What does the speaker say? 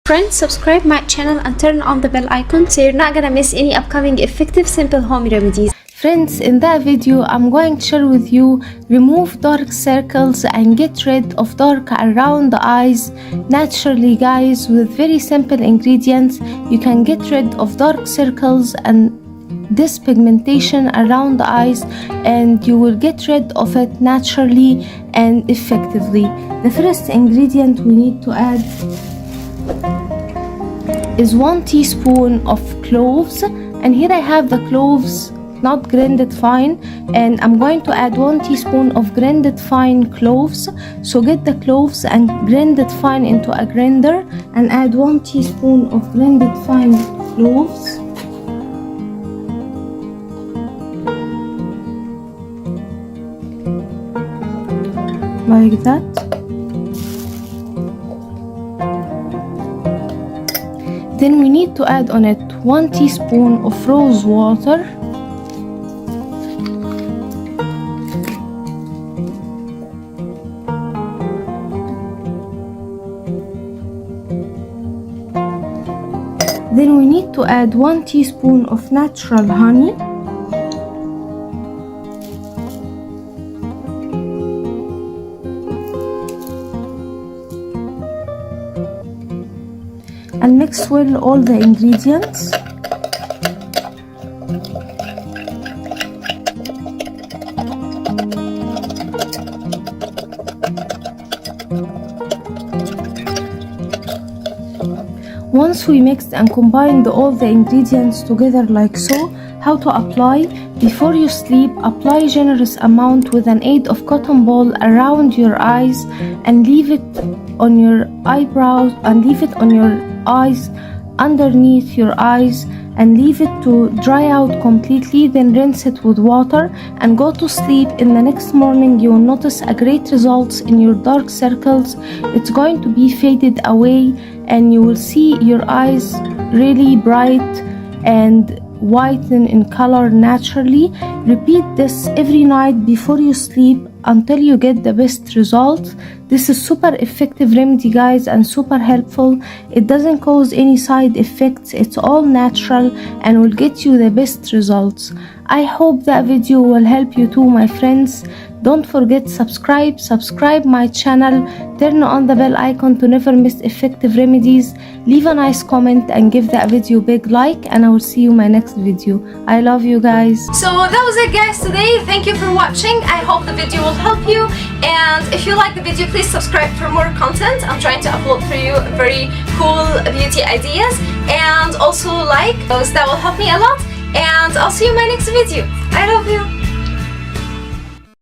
Friends, subscribe my channel and turn on the bell icon so you're not gonna miss any upcoming effective simple home remedies. Friends, in that video I'm going to share with you remove dark circles and get rid of dark around the eyes naturally, guys. With very simple ingredients you can get rid of dark circles and this pigmentation around the eyes, and you will get rid of it naturally and effectively. The first ingredient we need to add is 1 teaspoon of cloves, and here I have the cloves not grinded fine, and I'm going to add 1 teaspoon of grinded fine cloves. So get the cloves and grind it fine into a grinder and add 1 teaspoon of grinded fine cloves. Like that. Then we need to add on it 1 teaspoon of rose water. Then we need to add 1 teaspoon of natural honey. And mix well all the ingredients. Once we mixed and combined all the ingredients together like so, how to apply? Before you sleep, apply generous amount with an aid of cotton ball around your eyes and leave it on your eyebrows and leave it on your eyes, underneath your eyes, and leave it to dry out completely. Then rinse it with water and go to sleep. In the next morning you will notice a great results in your dark circles. It's going to be faded away and you will see your eyes really bright and whiten in color naturally. Repeat this every night before you sleep until you get the best results. This is super effective remedy, guys, and super helpful. It doesn't cause any side effects. It's all natural and will get you the best results. I hope that video will help you too, my friends. Don't forget subscribe my channel, turn on the bell icon to never miss effective remedies. Leave a nice comment and give that video a big like, and I will see you in my next video. I love you guys. So that was it, guys, today. Thank you for watching. I hope the video will help you, and if you like the video, please subscribe for more content. I'm trying to upload for you very cool beauty ideas, and also like those. That will help me a lot, and I'll see you in my next video. I love you.